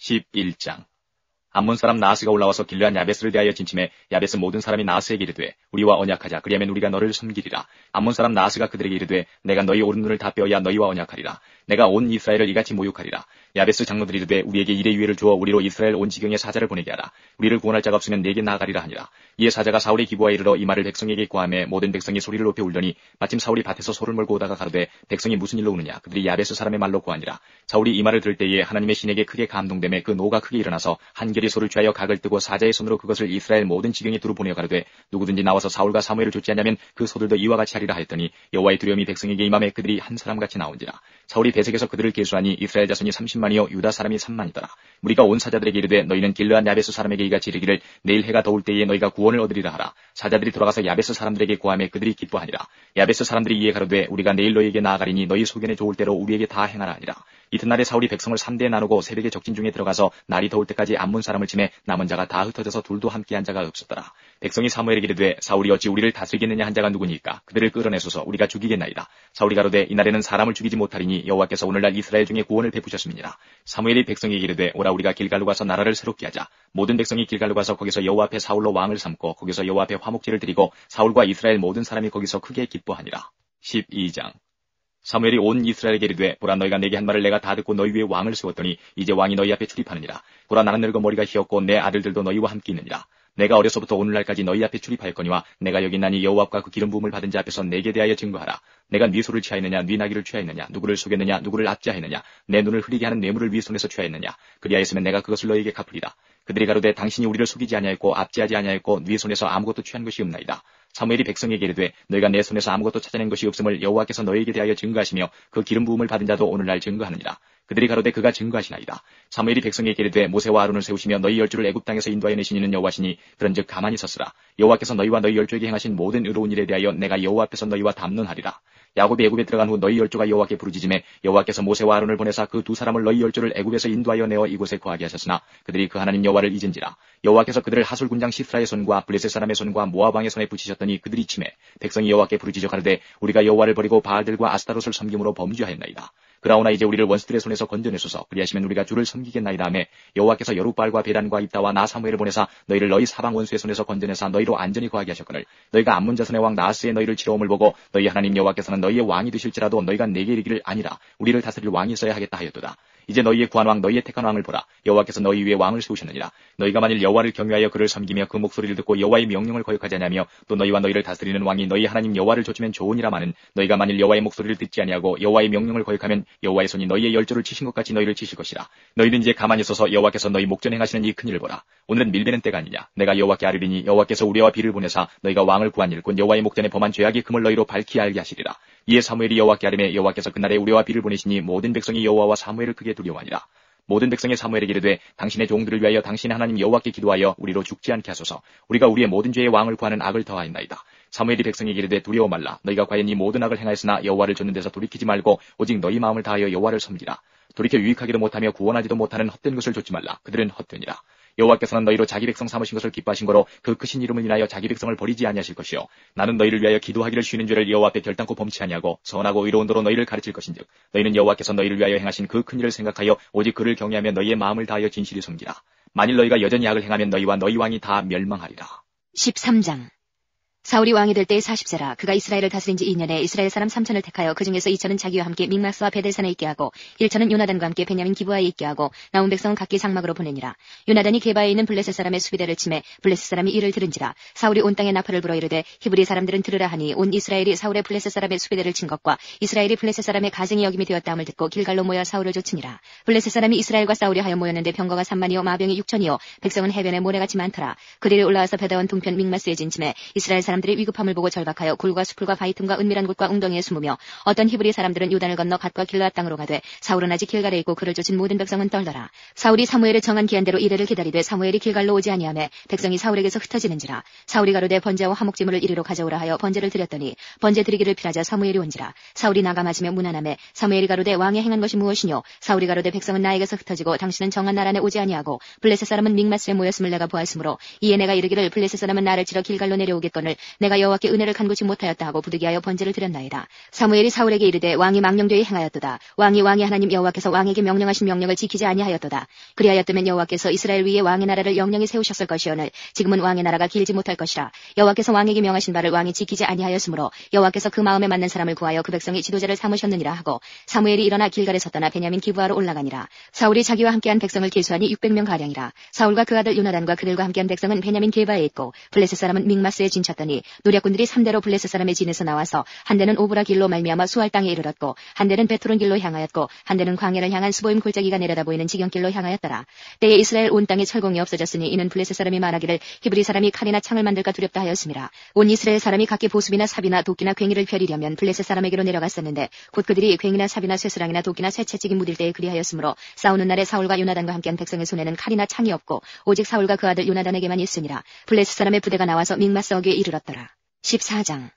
11장. 암몬 사람 나하스가 올라와서 길르앗 야베스를 대하여 진침해 야베스 모든 사람이 나하스에게 이르되 우리와 언약하자. 그리하면 우리가 너를 섬기리라. 암몬 사람 나하스가 그들에게 이르되 내가 너희 오른눈을 다 빼어야 너희와 언약하리라. 내가 온 이스라엘을 이같이 모욕하리라. 야베스 장로들이 이르되 우리에게 이레 유해를 주어 우리로 이스라엘 온 지경에 사자를 보내게 하라. 우리를 구원할 자가 없으면 내게 나아가리라 하니라. 이에 사자가 사울의 기부하에 이르러 이 말을 백성에게 고하매 모든 백성이 소리를 높여 울더니 마침 사울이 밭에서 소를 몰고 오다가 가로되 백성이 무슨 일로 우느냐. 그들이 야베스 사람의 말로 고하니라. 사울이 이 말을 들을 때에 하나님의 신에게 크게 감동되매 그 노가 크게 일어나서 한결이 소를 취하여 각을 뜨고 사자의 손으로 그것을 이스라엘 모든 지경에 두루 보내어 가로되 누구든지 나와서 사울과 사무엘을 좇지 않냐면 그 소들도 이와 같이 하리라 하였더니 여호와의 두려움이 백성에게 임함에 그들이 한 사람같이 나온지라. 사울이 베색에서 그들을 계수하니 이스라엘 자손이 30만이요 유다 사람이 3만이더라. 우리가 온 사자들에게 이르되 너희는 길르앗 야베스 사람에게 이같이 이르기를 내일 해가 더울 때에 너희가 구원을 얻으리라 하라. 사자들이 돌아가서 야베스 사람들에게 고하매 그들이 기뻐하니라. 야베스 사람들이 이에 가로되 우리가 내일 너희에게 나아가리니 너희 소견에 좋을 대로 우리에게 다 행하라 하니라. 이튿날에 사울이 백성을 3대에 나누고 새벽에 적진 중에 들어가서 날이 더울 때까지 암몬 사람을 치매 남은 자가 다 흩어져서 둘도 함께한 자가 없었더라. 백성이 사무엘에게 이르되 사울이 어찌 우리를 다스리겠느냐 한 자가 누구니까 그들을 끌어내소서 우리가 죽이겠나이다. 사울이 가로되 이날에는 사람을 죽이지 못하리니 여호와께서 오늘날 이스라엘 중에 구원을 베푸셨음이니라. 사무엘이 백성에게 이르되 오라 우리가 길갈로 가서 나라를 새롭게 하자. 모든 백성이 길갈로 가서 거기서 여호와 앞에 사울로 왕을 삼고 거기서 여호와 앞에 화목제를 드리고 사울과 이스라엘 모든 사람이 거기서 크게 기뻐하니라. 12장. 사무엘이 온 이스라엘에게 이르되 보라 너희가 내게 한 말을 내가 다 듣고 너희 위에 왕을 세웠더니 이제 왕이 너희 앞에 출입하느니라. 보라 나는 늙어 머리가 희었고 내 아들들도 너희와 함께 있느니라. 내가 어려서부터 오늘날까지 너희 앞에 출입하였거니와 내가 여기 있나니 여호와 앞과 그 기름 부음을 받은 자 앞에서 내게 대하여 증거하라. 내가 네 소를 취하였느냐 네 나귀를 취하였느냐 누구를 속였느냐 누구를 압제하였느냐 내 눈을 흐리게 하는 뇌물을 네 손에서 취하였느냐 그리하였으면 내가 그것을 너희에게 갚으리라. 그들이 가로되 당신이 우리를 속이지 아니하였고 압제하지 아니하였고 네 손에서 아무것도 취한 것이 없나이다. 사무엘이 백성에게 이르되 너희가 내 손에서 아무것도 찾아낸 것이 없음을 여호와께서 너희에게 대하여 증거하시며 그 기름 부음을 받은 자도 오늘날 증거하느니라. 그들이 가로되 그가 증거하시나이다. 사무엘이 백성에게 이르되 모세와 아론을 세우시며 너희 열조를 애굽 땅에서 인도하여 내신 이는 여호와시니 그런즉 가만히 섰으라. 여호와께서 너희와 너희 열조에게 행하신 모든 의로운 일에 대하여 내가 여호와 앞에서 너희와 담론하리라. 야곱이 애굽에 들어간 후 너희 열조가 여호와께 부르짖음에 여호와께서 모세와 아론을 보내사 그 두 사람을 너희 열조를 애굽에서 인도하여 내어 이곳에 거하게 하셨으나 그들이 그 하나님 여호와를 잊은지라. 여호와께서 그들을 하솔 군장 시스라의 손과 블레셋 사람의 손과 모압 왕의 손에 붙이셨더니 그들이 치매 백성이 여호와께 부르짖어 가로되 우리가 여호와를 버리고 바알들과 아스타롯을 섬김으로 범죄하였나이다. 그러나 이제 우리를 원수들의 손에서 건져내소서. 그리하시면 우리가 주를 섬기겠나이다 하며 여호와께서 여룻바알과 베단과 입다와 나 사무엘을 보내사 너희를 너희 사방 원수의 손에서 건져내사 너희로 안전히 거하게 하셨거늘 너희가 암몬 자손의 왕 나하스의 너희를 치러옴을 보고 너희 하나님 여호와께서는 너희의 왕이 되실지라도 너희가 내게 이르기를 아니라 우리를 다스릴 왕이 있어야 하겠다 하였도다. 이제 너희의 구한 왕 너희의 택한 왕을 보라. 여호와께서 너희 위에 왕을 세우셨느니라. 너희가 만일 여호와를 경외하여 그를 섬기며 그 목소리를 듣고 여호와의 명령을 거역하지 아니하며 또 너희와 너희를 다스리는 왕이 너희 하나님 여호와를 좇으면 좋으니라마는 너희가 만일 여호와의 목소리를 듣지 아니하고 여호와의 명령을 거역하면 여호와의 손이 너희의 열조를 치신 것 같이 너희를 치실 것이라. 너희는 이제 가만히 서서 여호와께서 너희 목전 행하시는 이 큰일을 보라. 오늘은 밀베는 때가 아니냐. 내가 여호와께 아뢰리니 여호와께서 우레와 비를 보내사 너희가 왕을 구한 일 곧 여호와의 목전에 범한 죄악의 금을 너희로 밝히 알게 하시리라. 이에 사무엘이 여호와께 아뢰매 여호와께서 그날에 우레와 비를 보내시니 모든 백성이 여호와와 사무엘을 크게 두려워하니라. 모든 백성이 사무엘에게 이르되 당신의 종들을 위하여 당신의 하나님 여호와께 기도하여 우리로 죽지 않게 하소서. 우리가 우리의 모든 죄의 왕을 구하는 악을 더하였나이다. 사무엘이 백성에게 이르되 두려워 말라. 너희가 과연 이 모든 악을 행하였으나 여호와를 좇는 데서 돌이키지 말고 오직 너희 마음을 다하여 여호와를 섬기라. 돌이켜 유익하기도 못하며 구원하지도 못하는 헛된 것을 좇지 말라. 그들은 헛되니라. 여호와께서는 너희로 자기 백성 삼으신 것을 기뻐하신 거로 그 크신 이름을 인하여 자기 백성을 버리지 아니하실 것이요 나는 너희를 위하여 기도하기를 쉬는 죄를 여호와 앞에 결단코 범치 아니하고 선하고 의로운 도로 너희를 가르칠 것인즉 너희는 여호와께서 너희를 위하여 행하신 그 큰 일을 생각하여 오직 그를 경외하며 너희의 마음을 다하여 진실히 섬기라. 만일 너희가 여전히 악을 행하면 너희와 너희 왕이 다 멸망하리라. 13장. 사울이 왕이 될 때에 40세라. 그가 이스라엘을 다스린 지 2년에 이스라엘 사람 3천을 택하여 그 중에서 2천은 자기와 함께 믹마스와 베델산에 있게 하고 1천은 요나단과 함께 베냐민 기브아에 있게 하고 남은 백성은 각기 장막으로 보내니라. 요나단이 게바에 있는 블레셋 사람의 수비대를 치매 블레셋 사람이 이를 들은지라. 사울이 온 땅에 나팔을 불어 이르되 히브리 사람들은 들으라 하니 온 이스라엘이 사울의 블레셋 사람의 수비대를 친 것과 이스라엘이 블레셋 사람의 가증이 여김이 되었다 함을 듣고 길갈로 모여 사울을 좇으니라. 블레셋 사람이 이스라엘과 싸우려 하여 모였는데 병거가 3만이요 마병이 6천이요 백성은 해변에 모래같이 많더라. 그들이 올라와서 베다원 동편 믹마스에 진침해 이스라엘 사람들이 위급함을 보고 절박하여 굴과 수풀과 바위 틈과 은밀한 곳과 웅덩이에 숨으며 어떤 히브리 사람들은 요단을 건너 갓과 길르앗 땅으로 가되 사울은 아직 길갈에 있고 그를 쫓은 모든 백성은 떨더라. 사울이 사무엘을 정한 기한대로 이래를 기다리되 사무엘이 길갈로 오지 아니하매 백성이 사울에게서 흩어지는지라. 사울이 가로되 번제와 화목제물을 이리로 가져오라 하여 번제를 드렸더니 번제 드리기를 피하자 사무엘이 온지라. 사울이 나가 맞으며 무난하매 사무엘이 가로되 왕이 행한 것이 무엇이뇨. 사울이 가로되 백성은 나에게서 흩어지고 당신은 정한 날 안에 오지 아니하고 블레셋 사람은 믹마스에 모였음을 내가 보았으므로 이에 내가 이르기를 블레셋 사람은 나를 치러 길갈로 내려오겠거늘 내가 여호와께 은혜를 간구치 못하였다 하고 부득이하여 번제를 드렸나이다. 사무엘이 사울에게 이르되 왕이 망령되이 행하였도다. 왕이 하나님 여호와께서 왕에게 명령하신 명령을 지키지 아니하였도다. 그리하였다면 여호와께서 이스라엘 위에 왕의 나라를 영영히 세우셨을 것이오늘 지금은 왕의 나라가 길지 못할 것이라. 여호와께서 왕에게 명하신 바를 왕이 지키지 아니하였으므로 여호와께서 그 마음에 맞는 사람을 구하여 그 백성의 지도자를 삼으셨느니라 하고 사무엘이 일어나 길갈에서 떠나 베냐민 기브아로 올라가니라. 사울이 자기와 함께한 백성을 계수하니 600명 가량이라. 사울과 그 아들 요나단과 그들과 함께한 백성은 베냐민 게바에 있고 블레셋 사람은 믹마스에 진쳤더니 노략군들이 3대로 블레셋 사람의 진에서 나와서 한 대는 오브라 길로 말미암아 수알 땅에 이르렀고 한 대는 베토론 길로 향하였고 한 대는 광야를 향한 스보임 골짜기가 내려다 보이는 지경길로 향하였더라. 때에 이스라엘 온 땅에 철공이 없어졌으니 이는 블레셋 사람이 말하기를 히브리 사람이 칼이나 창을 만들까 두렵다 하였습니다. 온 이스라엘 사람이 각기 보습이나 삽이나 도끼나 괭이를 펴리려면 블레셋 사람에게로 내려갔었는데 곧 그들이 괭이나 삽이나 쇠수랑이나 도끼나 쇠채찍이 묻을 때에 그리하였으므로 싸우는 날에 사울과 요나단과 함께한 백성의 손에는 칼이나 창이 없고 오직 사울과 그 아들 요나단에게만 있으니라. 블레셋 사람의 부대가 나와서 믹마스 어귀에 이르렀더라. 14장.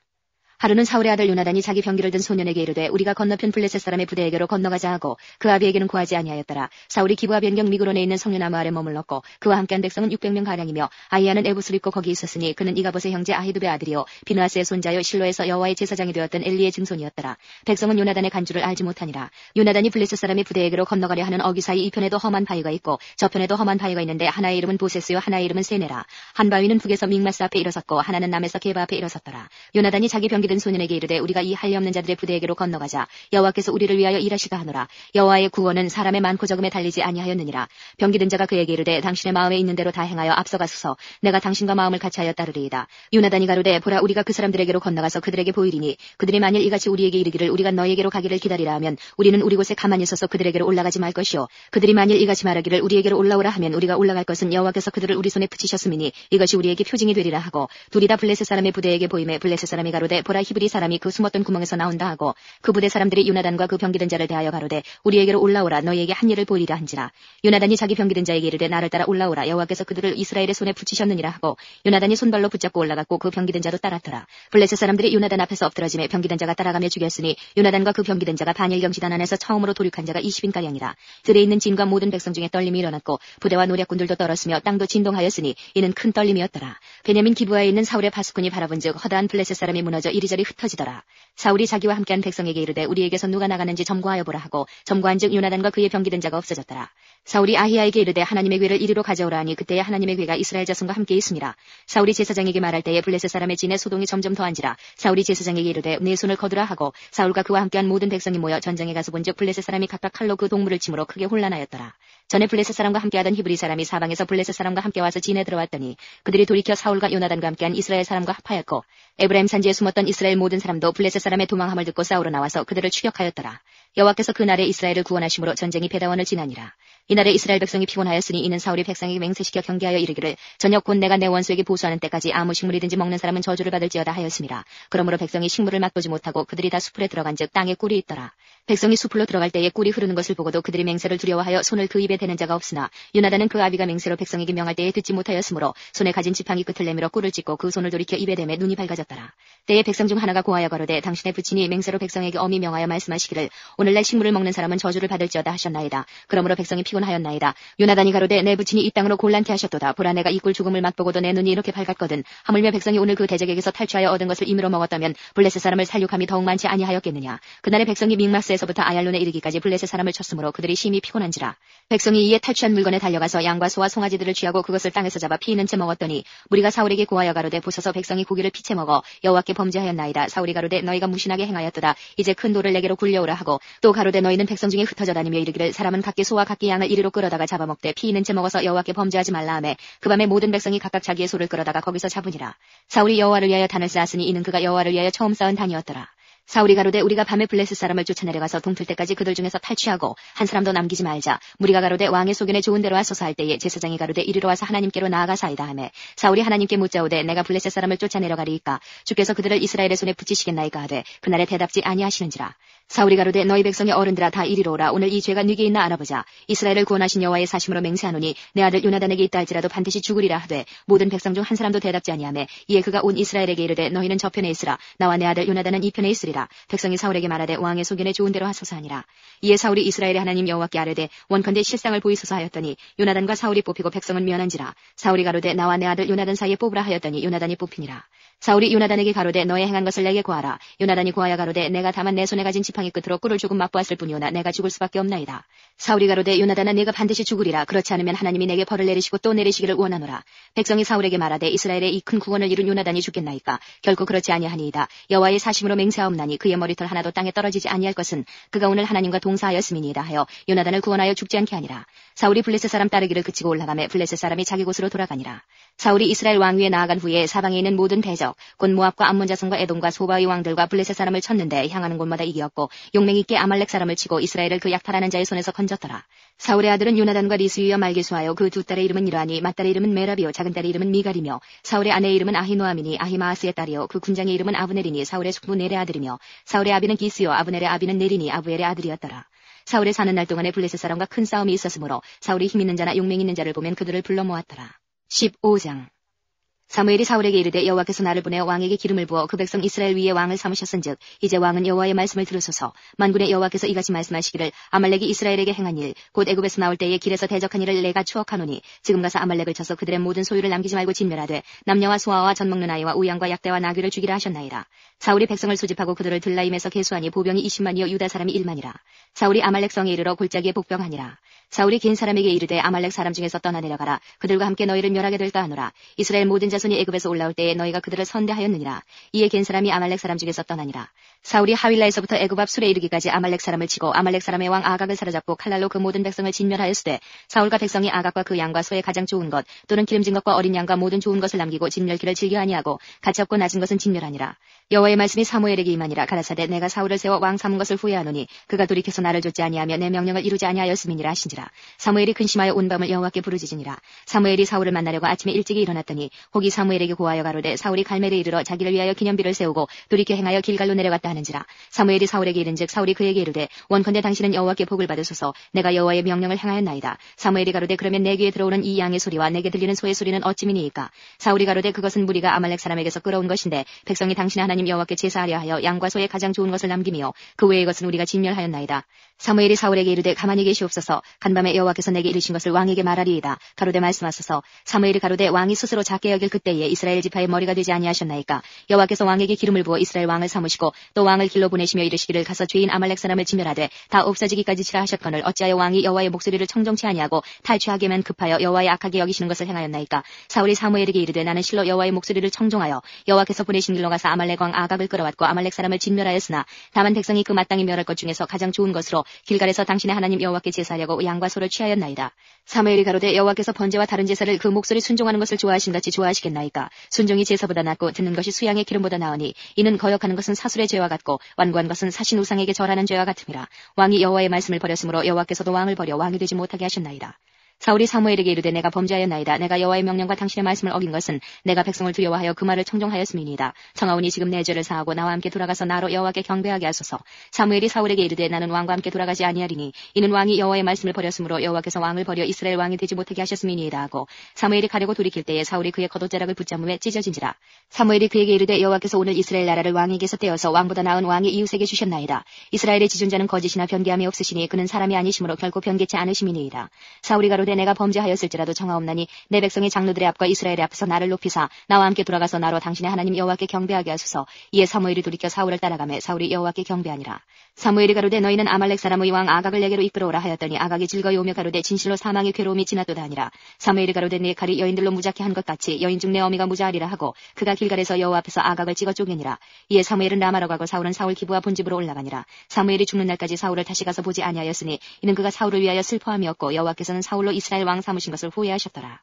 하루는 사울의 아들 요나단이 자기 병기를 든 소년에게 이르되 우리가 건너편 블레셋 사람의 부대에게로 건너가자 하고 그 아비에게는 구하지 아니하였더라. 사울이 기브아 변경 미그론에 있는 성류나무 아래 머물렀고 그와 함께한 백성은 600명 가량이며 아히야는 에봇을 입고 거기 있었으니 그는 이가봇의 형제 아히두베 아들이요 비누아스의 손자요 실로에서 여호와의 제사장이 되었던 엘리의 증손이었더라. 백성은 요나단의 간주를 알지 못하니라. 요나단이 블레셋 사람의 부대에게로 건너가려 하는 어귀 사이 이 편에도 험한 바위가 있고 저 편에도 험한 바위가 있는데 하나의 이름은 보세스요 하나의 이름은 세네라. 한 바위는 북에서 믹마스 앞에 일어섰고 하나는 남에서 게바 앞에 일어섰더라. 요나단이 자기 병기 든 소년에게 이르되 우리가 이 할례 없는 자들의 부대에게로 건너가자. 여호와께서 우리를 위하여 일하시다 하노라. 여호와의 구원은 사람의 많고 적음에 달리지 아니하였느니라. 병기 든 자가 그에게 이르되 당신의 마음에 있는 대로 다 행하여 앞서가소서. 내가 당신과 마음을 같이하여 따르리이다. 요나단이 가로되 보라 우리가 그 사람들에게로 건너가서 그들에게 보이리니 그들이 만일 이같이 우리에게 이르기를 우리가 너에게로 가기를 기다리라 하면 우리는 우리 곳에 가만히 서서 그들에게로 올라가지 말 것이요 그들이 만일 이같이 말하기를 우리에게로 올라오라 하면 우리가 올라갈 것은 여호와께서 그들을 우리 손에 붙이셨음이니 이것이 우리에게 표징이 되리라 하고 둘이 다 블레셋 사람의 부대에게 보임에 블레셋 사람이 가로되 보라 히브리 사람이 그 숨었던 구멍에서 나온다 하고 그 부대 사람들이 요나단과 그 병기든 자를 대하여 가로되 우리에게로 올라오라 너희에게 한 일을 보이리라 한지라. 요나단이 자기 병기든 자에게 이르되 나를 따라 올라오라 여호와께서 그들을 이스라엘의 손에 붙이셨느니라 하고 요나단이 손발로 붙잡고 올라갔고 그 병기든 자도 따랐더라. 블레셋 사람들이 요나단 앞에서 엎드러짐에 병기든 자가 따라가며 죽였으니 요나단과 그 병기든 자가 반일경 지단 안에서 처음으로 도륙한 자가 20인가량이라. 들에 있는 진과 모든 백성 중에 떨림이 일어났고 부대와 노략군들도 떨었으며 땅도 진동하였으니 이는 큰 떨림이었더라. 베냐민 기브아에 있는 사울의 파수꾼이 바라본즉 허다한 블레셋 사람이 무너져 이리저리 흩어지더라. 사울이 자기와 함께한 백성에게 이르되 우리에게서 누가 나가는지 점거하여 보라 하고 점거한즉 요나단과 그의 병기든 자가 없어졌더라. 사울이 아히야에게 이르되 하나님의 궤를 이리로 가져오라 하니 그때에 하나님의 궤가 이스라엘 자손과 함께 있으니라. 사울이 제사장에게 말할 때에 블레셋 사람의 진에 소동이 점점 더한지라. 사울이 제사장에게 이르되 네 손을 거두라 하고 사울과 그와 함께한 모든 백성이 모여 전장에 가서 본즉 블레셋 사람이 각각 칼로 그 동물을 치므로 크게 혼란하였더라. 전에 블레셋 사람과 함께하던 히브리 사람이 사방에서 블레셋 사람과 함께 와서 진에 들어왔더니 그들이 돌이켜 사울과 요나단과 함께한 이스라엘 사람과 합하였고 에브라임 산지에 숨었던 이스라엘 모든 사람도 블레셋 사람의 도망함을 듣고 싸우러 나와서 그들을 추격하였더라. 여호와께서 그날에 이스라엘을 구원하심으로 전쟁이 베다원을 지나니라. 이날에 이스라엘 백성이 피곤하였으니 이는 사울이 백성에게 맹세시켜 경계하여 이르기를 저녁 곧 내가 내 원수에게 보수하는 때까지 아무 식물이든지 먹는 사람은 저주를 받을지어다 하였습니다. 그러므로 백성이 식물을 맛보지 못하고 그들이 다 숲에 들어간즉 땅에 꿀이 있더라. 백성이 숲으로 들어갈 때에 꿀이 흐르는 것을 보고도 그들이 맹세를 두려워하여 손을 그 입에 대는 자가 없으나 요나단은 그 아비가 맹세로 백성에게 명할 때에 듣지 못하였으므로 손에 가진 지팡이 끝을 내밀어 꿀을 찢고 그 손을 돌이켜 입에 대매 눈이 밝아졌더라. 때에 백성 중 하나가 고하여 가로되 당신의 부친이 맹세로 백성에게 엄히 명하여 말씀하시기를 오늘날 식물을 먹는 사람은 저주를 받을지어다 하셨나이다. 그러므로 백성이 피곤하였나이다. 요나단이 가로되 내 부친이 이 땅으로 곤란케 하셨도다. 보라 내가 이 꿀 죽음을 맛보고도 내 눈이 이렇게 밝았거든. 하물며 백성이 오늘 그 대적에게서 탈취하여 얻은 것을 임의로 먹었다면 블레셋 사람을 살육함이 더욱 많지 아니하였겠느냐. 그날의 백성이 믹마스에서부터 아얄론에 이르기까지 블레셋 사람을 쳤으므로 그들이 심히 피곤한지라. 백성이 이에 탈취한 물건에 달려가서 양과 소와 송아지들을 취하고 그것을 땅에서 잡아 피 있는 채 먹었더니 무리가 사울에게 고하여 가로되 보소서 백성이 고기를 피채 먹어 여호와께 범죄하였나이다. 사울이 가로되 너희가 무신하게 행하였도다. 이제 큰 돌을 내게로 굴려오라 하고 또 가로되 너희는 백성 중에 흩어져 다니며 이르기를 사람은 각기 소와 각기 양을 이리로 끌어다가 잡아먹되 피 있는 채 먹어서 여호와께 범죄하지 말라 하매 그 밤에 모든 백성이 각각 자기의 소를 끌어다가 거기서 잡으니라. 사울이 여호와를 위하여 단을 쌓았으니 이는 그가 여호와를 위하여 처음 쌓은 단이었더라. 사울이 가로되 우리가 밤에 블레셋 사람을 쫓아내려가서 동틀 때까지 그들 중에서 탈취하고 한 사람도 남기지 말자. 무리가 가로되 왕의 소견에 좋은 대로 하소서 할 때에 제사장이 가로되 이리로 와서 하나님께로 나아가사이다 하매 사울이 하나님께 묻자오되 내가 블레셋 사람을 쫓아내려가리이까 주께서 그들을 이스라엘의 손에 붙이시겠나이까 하되 그날에 대답지 아니하시는지라. 사울이 가로되 너희 백성의 어른들아 다 이리로 오라. 오늘 이 죄가 네게 있나 알아보자. 이스라엘을 구원하신 여호와의 사심으로 맹세하노니 내 아들 요나단에게 있다 할지라도 반드시 죽으리라 하되 모든 백성 중 한 사람도 대답지 아니하매 이에 그가 온 이스라엘에게 이르되 너희는 저편에 있으라. 나와 내 아들 요나단은 이 편에 있으리라. 백성이 사울에게 말하되 왕의 소견에 좋은 대로 하소서 하니라. 이에 사울이 이스라엘의 하나님 여호와께 아뢰되 원컨대 실상을 보이소서 하였더니 요나단과 사울이 뽑히고 백성은 면한지라. 사울이 가로되 나와 내 아들 요나단 사이에 뽑으라 하였더니 요나단이 뽑히니라. 사울이 요나단에게 가로되 너의 행한 것을 내게 고하라. 요나단이 고하여 가로되 내가 다만 내 손에 가진 지팡이 끝으로 꿀을 조금 맛보았을 뿐이오나 내가 죽을 수밖에 없나이다. 사울이 가로되 요나단아 네가 반드시 죽으리라. 그렇지 않으면 하나님이 내게 벌을 내리시고 또 내리시기를 원하노라. 백성이 사울에게 말하되 이스라엘의 이 큰 구원을 이룬 요나단이 죽겠나이까. 결코 그렇지 아니하니이다. 여호와의 사심으로 맹세하옵나니 그의 머리털 하나도 땅에 떨어지지 아니할 것은 그가 오늘 하나님과 동사하였음이니이다 하여 요나단을 구원하여 죽지 않게 하니라. 사울이 블레셋 사람 따르기를 그치고 올라가매 블레셋 사람이 자기 곳으로 돌아가니라. 사울이 이스라엘 왕위에 나아간 후에 사방에 있는 모든 대적 곧 모압과 암몬 자손과 에돔과 소바의 왕들과 블레셋 사람을 쳤는데 향하는 곳마다 이겼고 용맹 있게 아말렉 사람을 치고 이스라엘을 그 약탈하는 자의 손에서 건졌더라. 사울의 아들은 요나단과 리스유와 말게수하여 그 두 딸의 이름은 이러하니 맏딸의 이름은 메라비요 작은 딸의 이름은 미갈이며 사울의 아내의 이름은 아히노아미니 아히마아스의 딸이요 그 군장의 이름은 아브넬이니 사울의 숙부 넬의 아들이며 사울의 아비는 기스요 아브넬의 아비는 네리니 아부엘의 아들이었더라. 사울의 사는 날 동안에 블레셋 사람과 큰 싸움이 있었으므로 사울이 힘 있는 자나 용맹 있는 자를 보면 그들을 불러 모았더라. 15장 사무엘이 사울에게 이르되 여호와께서 나를 보내어 왕에게 기름을 부어 그 백성 이스라엘 위에 왕을 삼으셨은즉 이제 왕은 여호와의 말씀을 들으소서. 만군의 여호와께서 이같이 말씀하시기를 아말렉이 이스라엘에게 행한 일 곧 애굽에서 나올 때에 길에서 대적한 일을 내가 추억하노니 지금 가서 아말렉을 쳐서 그들의 모든 소유를 남기지 말고 진멸하되 남녀와 소아와 젖 먹는 아이와 우양과 약대와 나귀를 죽이라 하셨나이다. 사울이 백성을 소집하고 그들을 들라임에서 계수하니 보병이 20만이요 유다 사람이 1만이라. 사울이 아말렉 성에 이르러 골짜기에 복병하니라. 사울이 긴 사람에게 이르되 아말렉 사람 중에서 떠나 내려가라. 그들과 함께 너희를 멸하게 될까 하노라. 이스라엘 모든 자손이 애굽에서 올라올 때에 너희가 그들을 선대하였느니라. 이에 긴 사람이 아말렉 사람 중에서 떠나니라. 사울이 하윌라에서부터 애굽 앞 술에 이르기까지 아말렉 사람을 치고 아말렉 사람의 왕 아각을 사로잡고 칼날로 그 모든 백성을 진멸하였으되 사울과 백성이 아각과 그 양과 소의 가장 좋은 것 또는 기름진 것과 어린 양과 모든 좋은 것을 남기고 진멸기를 즐겨 아니하고 가치 없고 낮은 것은 진멸하니라. 여호와의 말씀이 사무엘에게 임하니라. 가라사대 내가 사울을 세워 왕 삼은 것을 후회하노니 그가 돌이켜서 나를 좇지 아니하며 내 명령을 이루지 아니하였음이니라 하신지라. 사무엘이 근심하여 온 밤을 여호와께 부르짖으니라. 사무엘이 사울을 만나려고 아침에 일찍이 일어났더니 혹이 사무엘에게 고하여 가로되 사울이 갈멜에 이르러 자기를 위하여 기념비를 세우고 돌이켜 행하여 길갈로 내려갔다 하는지라. 사무엘이 사울에게 이른즉 사울이 그에게 이르되 원컨대 당신은 여호와께 복을 받으소서. 내가 여호와의 명령을 행하였나이다. 사무엘이 가로되 그러면 내 귀에 들어오는 이 양의 소리와 내게 들리는 소의 소리는 어찌미니이까. 사울이 가로되 그것은 무리가 아말렉 사람에게서 끌어온 것인데 백성이 당신의 하나님 여호와께 제사하려 하여 양과 소의 가장 좋은 것을 남기며 그 외의 것은 우리가 진멸하였나이다. 사무엘이 사울에게 이르되 가만히 계시옵소서. 간밤에 여호와께서 내게 이르신 것을 왕에게 말하리이다. 가로되 말씀하소서. 사무엘이 가로되 왕이 스스로 작게 여길 그때에 이스라엘 지파의 머리가 되지 아니하셨나이까. 여호와께서 왕에게 기름을 부어 이스라엘 왕을 삼으시고 또 왕을 길로 보내시며 이르시기를 가서 죄인 아말렉 사람을 진멸하되 다 없어지기까지 치라 하셨거늘 어찌하여 왕이 여호와의 목소리를 청정치 아니하고 탈취하게만 급하여 여호와의 악하게 여기시는 것을 행하였나이까. 사울이 사무엘에게 이르되 나는 실로 여호와의 목소리를 청종하여 여호와께서 보내신 길로 가서 아말렉 왕 아각을 끌어왔고 아말렉 사람을 진멸하였으나 다만 백성이 그 마땅히 멸할 것 중에서 가장 좋은 것으로 길갈에서 당신의 하나님 여호와께 제사하려고 양과 소를 취하였나이다. 사무엘이 가로되 여호와께서 번제와 다른 제사를 그 목소리 순종하는 것을 좋아하신 같이 좋아하시겠나이까. 순종이 제사보다 낫고 듣는 것이 수양의 기름보다 나으니 이는 거역하는 것은 사술의 죄와 같고 완고한 것은 사신 우상에게 절하는 죄와 같음이라. 왕이 여호와의 말씀을 버렸으므로 여호와께서도 왕을 버려 왕이 되지 못하게 하셨나이다. 사울이 사무엘에게 이르되 내가 범죄하였나이다. 내가 여호와의 명령과 당신의 말씀을 어긴 것은 내가 백성을 두려워하여 그 말을 청종하였음이니이다. 청하오니 지금 내 죄를 사하고 나와 함께 돌아가서 나로 여호와께 경배하게 하소서. 사무엘이 사울에게 이르되 나는 왕과 함께 돌아가지 아니하리니 이는 왕이 여호와의 말씀을 버렸으므로 여호와께서 왕을 버려 이스라엘 왕이 되지 못하게 하셨음이니이다 하고 사무엘이 가려고 돌이킬 때에 사울이 그의 겉옷자락을 붙잡음에 찢어진지라. 사무엘이 그에게 이르되 여호와께서 오늘 이스라엘 나라를 왕에게서 떼어서 왕보다 나은 왕의 이웃에게 주셨나이다. 이스라엘의 지존자는 거짓이나 변개함이 없으시니 그는 사람이 아니시므로 결코 변개치 않으심이니이다. 사울이 가로되 내가 범죄하였을지라도 청하옵나니 내 백성의 장로들의 앞과 이스라엘의 앞에서 나를 높이사 나와 함께 돌아가서 나로 당신의 하나님 여호와께 경배하게 하소서. 이에 사무엘이 돌이켜 사울을 따라가매 사울이 여호와께 경배하니라. 사무엘이 가로되 너희는 아말렉 사람의 왕 아각을 내게로 이끌어오라 하였더니 아각이 즐거이오며 가로되 진실로 사망의 괴로움이 지났도다 하니라. 사무엘이 가로되 네 칼이 여인들로 무작게 한 것 같이 여인 중 내 어미가 무자하리라 하고 그가 길갈에서 여호와 앞에서 아각을 찍어 쪼개니라. 이에 사무엘은 라마로 가고 사울은 사울 기브와 본집으로 올라가니라. 사무엘이 죽는 날까지 사울을 다시 가서 보지 아니하였으니 이는 그가 사울을 위하여 슬퍼함이었고 여호와께서는 사울로 이스라엘 왕 삼으신 것을 후회하셨더라.